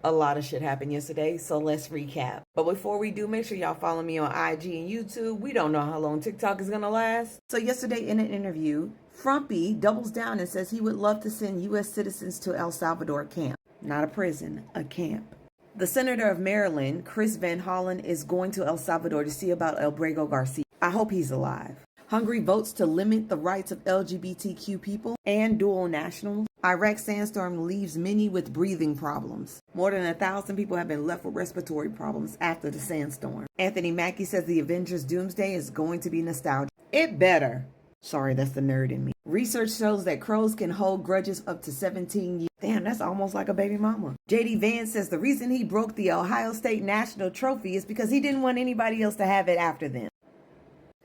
A lot of shit happened yesterday, so let's recap. But before we do, make sure y'all follow me on IG and YouTube. We don't know how long TikTok is gonna last. So yesterday in an interview, Frumpy doubles down and says he would love to send U.S. citizens to El Salvador camp. Not a prison, a camp. The Senator of Maryland, Chris Van Hollen, is going to El Salvador to see about El Brego Garcia. I hope he's alive. Hungary votes to limit the rights of LGBTQ people and dual nationals. Iraq sandstorm leaves many with breathing problems. More than 1,000 people have been left with respiratory problems after the sandstorm. Anthony Mackie says the Avengers Doomsday is going to be nostalgic. It better. Sorry, that's the nerd in me. Research shows that crows can hold grudges up to 17 years. Damn, that's almost like a baby mama. JD Vance says the reason he broke the Ohio State National Trophy is because he didn't want anybody else to have it after them.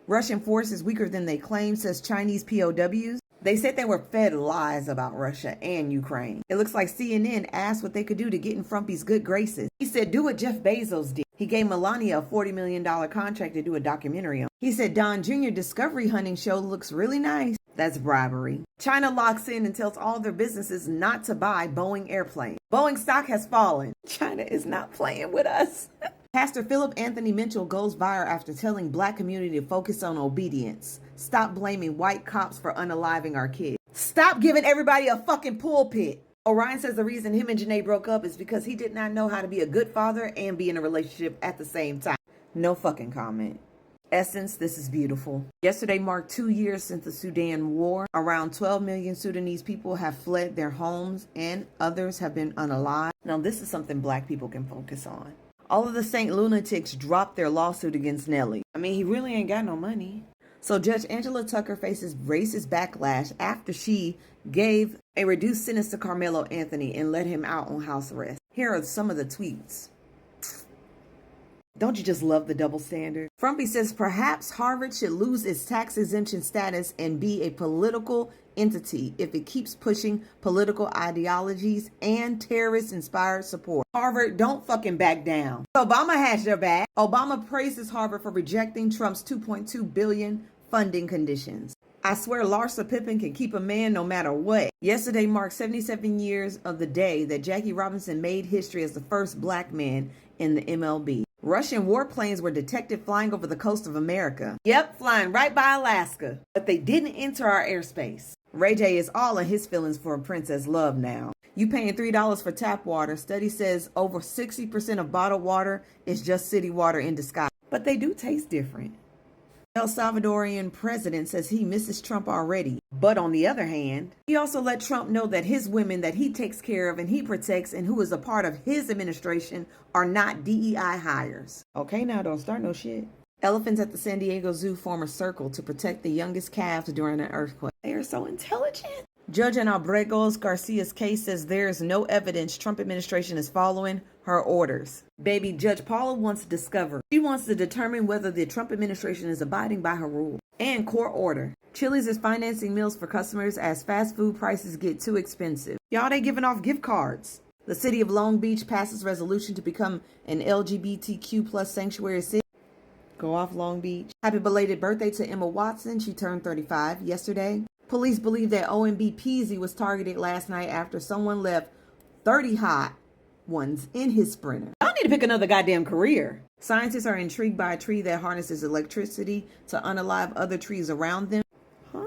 Russian force is weaker than they claim, says Chinese POWs. They said they were fed lies about Russia and Ukraine. It looks like CNN asked what they could do to get in Frumpy's good graces. He said, do what Jeff Bezos did. He gave Melania a $40 million contract to do a documentary on. He said Don Jr. Discovery hunting show looks really nice. That's bribery. China locks in and tells all their businesses not to buy Boeing airplanes. Boeing stock has fallen. China is not playing with us. Pastor Philip Anthony Mitchell goes viral after telling Black community to focus on obedience. Stop blaming white cops for unaliving our kids. Stop giving everybody a fucking pulpit. Orion says the reason him and Janae broke up is because he did not know how to be a good father and be in a relationship at the same time. No fucking comment. Essence, this is beautiful. Yesterday marked 2 years since the Sudan war. Around 12 million Sudanese people have fled their homes and others have been unalived. Now this is something Black people can focus on. All of the St. Lunatics dropped their lawsuit against Nelly. I mean, he really ain't got no money. So Judge Angela Tucker faces racist backlash after she gave a reduced sentence to Carmelo Anthony and let him out on house arrest. Here are some of the tweets. Don't you just love the double standard? Frumpy says perhaps Harvard should lose its tax exemption status and be a political entity if it keeps pushing political ideologies and terrorist-inspired support. Harvard, don't fucking back down. Obama has your back. Obama praises Harvard for rejecting Trump's $2.2 billion funding conditions. I swear Larsa Pippen can keep a man no matter what. Yesterday marked 77 years of the day that Jackie Robinson made history as the first Black man in the MLB. Russian warplanes were detected flying over the coast of America. Yep, flying right by Alaska. But they didn't enter our airspace. Ray J is all in his feelings for Princess Love now. You paying $3 for tap water. Study says over 60% of bottled water is just city water in disguise. But they do taste different. El Salvadorian president says he misses Trump already. But on the other hand, he also let Trump know that his women that he takes care of and he protects and who is a part of his administration are not DEI hires. Okay, now don't start no shit. Elephants at the San Diego Zoo form a circle to protect the youngest calves during an earthquake. They are so intelligent. Judge in Albregos Garcia's case says there is no evidence Trump administration is following her orders. Baby, Judge Paula wants discovery. She wants to determine whether the Trump administration is abiding by her rule and court order. Chili's is financing meals for customers as fast food prices get too expensive. Y'all, they giving off gift cards. The city of Long Beach passes resolution to become an LGBTQ plus sanctuary city. Go off, Long Beach. Happy belated birthday to Emma Watson. She turned 35 yesterday. Police believe that OMB Peasy was targeted last night after someone left 30 hot ones in his Sprinter. I need to pick another goddamn career. Scientists are intrigued by a tree that harnesses electricity to unalive other trees around them. Huh?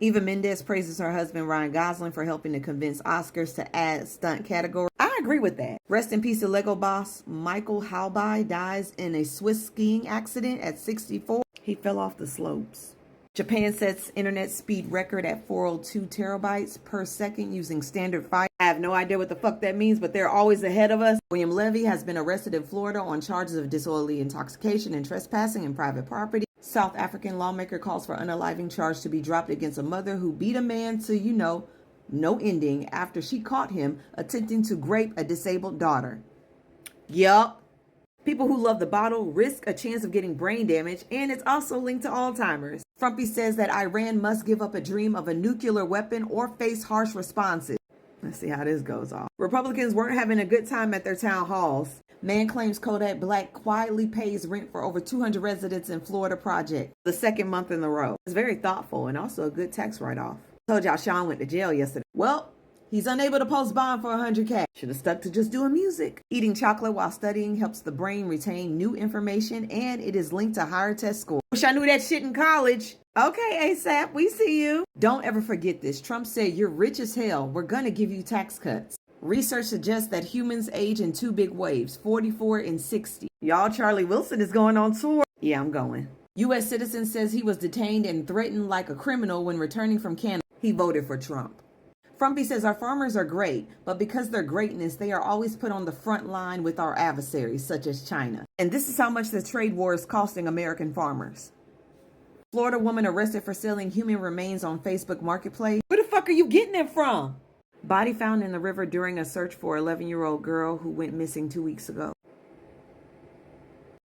Eva Mendes praises her husband Ryan Gosling for helping to convince Oscars to add stunt category. I agree with that. Rest in peace to Lego boss Michael Halby dies in a Swiss skiing accident at 64. He fell off the slopes. Japan sets internet speed record at 402 terabytes per second using standard fiber. I have no idea what the fuck that means, but they're always ahead of us. William Levy has been arrested in Florida on charges of disorderly intoxication and trespassing in private property. South African lawmaker calls for unaliving charge to be dropped against a mother who beat a man to, no ending after she caught him attempting to grape a disabled daughter. Yup. People who love the bottle risk a chance of getting brain damage, and it's also linked to Alzheimer's. Frumpy says that Iran must give up a dream of a nuclear weapon or face harsh responses. Let's see how this goes off. Republicans weren't having a good time at their town halls. Man claims Kodak Black quietly pays rent for over 200 residents in Florida project, the second month in a row. It's very thoughtful and also a good tax write-off. Told y'all Sean went to jail yesterday. Well, He's unable to post bond for 100K. Should have stuck to just doing music. Eating chocolate while studying helps the brain retain new information, and it is linked to higher test scores. Wish I knew that shit in college. Okay, ASAP, we see you. Don't ever forget this. Trump said, you're rich as hell. We're gonna give you tax cuts. Research suggests that humans age in two big waves, 44 and 60. Y'all, Charlie Wilson is going on tour. Yeah, I'm going. U.S. citizen says he was detained and threatened like a criminal when returning from Canada. He voted for Trump. Frumpy says our farmers are great, but because their greatness, they are always put on the front line with our adversaries, such as China. And this is how much the trade war is costing American farmers. Florida woman arrested for selling human remains on Facebook Marketplace. Where the fuck are you getting it from? Body found in the river during a search for 11-year-old girl who went missing 2 weeks ago.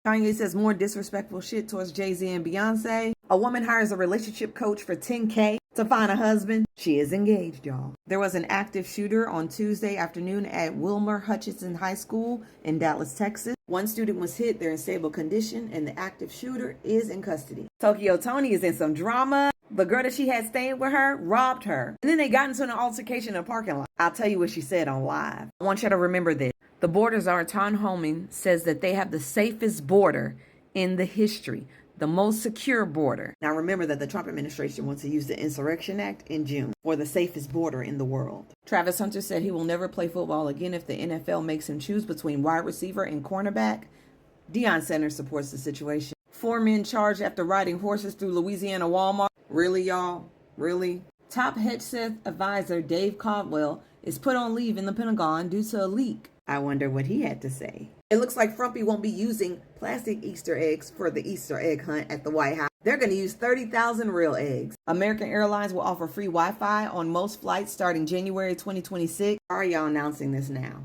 Kanye says more disrespectful shit towards Jay-Z and Beyonce. A woman hires a relationship coach for $10K to find a husband. She is engaged, y'all. There was an active shooter on Tuesday afternoon at Wilmer Hutchinson High School in Dallas, Texas. One student was hit. They're in stable condition, and the active shooter is in custody. Tokyo Toni is in some drama. The girl that she had staying with her robbed her. And then they got into an altercation in a parking lot. I'll tell you what she said on live. I want you to remember this. The border czar, Ton Homan, says that they have the safest border in the history, the most secure border. Now remember that the Trump administration wants to use the Insurrection Act in June for the safest border in the world. Travis Hunter said he will never play football again if the NFL makes him choose between wide receiver and cornerback. Deion Sanders supports the situation. 4 men charged after riding horses through Louisiana Walmart. Really, y'all? Really? Top Hegseth advisor Dave Caldwell is put on leave in the Pentagon due to a leak. I wonder what he had to say. It looks like Frumpy won't be using plastic Easter eggs for the Easter egg hunt at the White House. They're going to use 30,000 real eggs. American Airlines will offer free Wi-Fi on most flights starting January 2026. How are y'all announcing this now?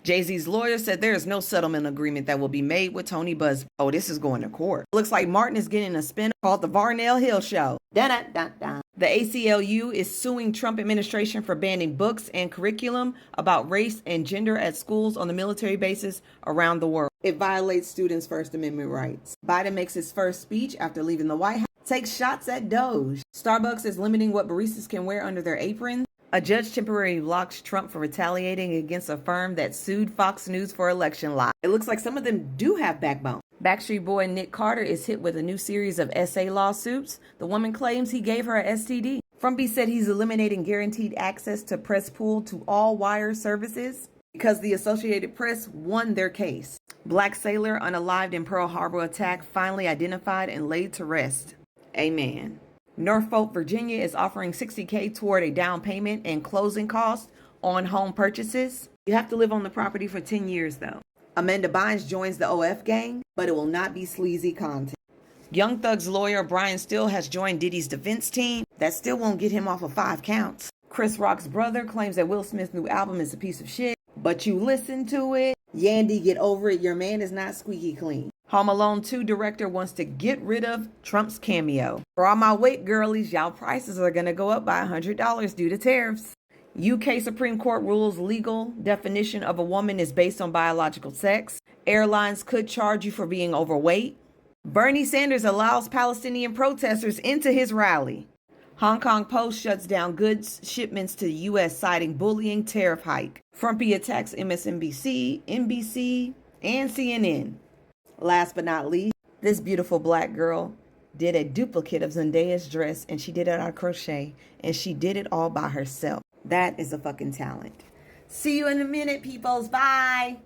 Jay-Z's lawyer said there is no settlement agreement that will be made with Tony Busby. Oh, this is going to court. Looks like Martin is getting a spin called The Varnell Hill Show. Da-da-da-da. The ACLU is suing Trump administration for banning books and curriculum about race and gender at schools on the military bases around the world. It violates students' First Amendment rights. Biden makes his first speech after leaving the White House. Takes shots at Doge. Starbucks is limiting what baristas can wear under their aprons. A judge temporarily blocks Trump for retaliating against a firm that sued Fox News for election lies. It looks like some of them do have backbone. Backstreet Boy Nick Carter is hit with a new series of SA lawsuits. The woman claims he gave her a STD. Frumpy said he's eliminating guaranteed access to press pool to all wire services because the Associated Press won their case. Black sailor unalived in Pearl Harbor attack finally identified and laid to rest. Amen. Norfolk, Virginia is offering $60K toward a down payment and closing costs on home purchases. You have to live on the property for 10 years though. Amanda Bynes joins the OF gang, but it will not be sleazy content. Young Thug's lawyer Brian Steele has joined Diddy's defense team. That still won't get him off of 5 counts. Chris Rock's brother claims that Will Smith's new album is a piece of shit, but you listen to it. Yandy, get over it. Your man is not squeaky clean. Home Alone 2 director wants to get rid of Trump's cameo. For all my weight girlies, y'all prices are going to go up by $100 due to tariffs. UK Supreme Court rules legal definition of a woman is based on biological sex. Airlines could charge you for being overweight. Bernie Sanders allows Palestinian protesters into his rally. Hong Kong Post shuts down goods shipments to the U.S. citing bullying tariff hike. Frumpy attacks MSNBC, NBC, and CNN. Last but not least, this beautiful black girl did a duplicate of Zendaya's dress, and she did it out of crochet, and she did it all by herself. That is a fucking talent. See you in a minute, peoples. Bye.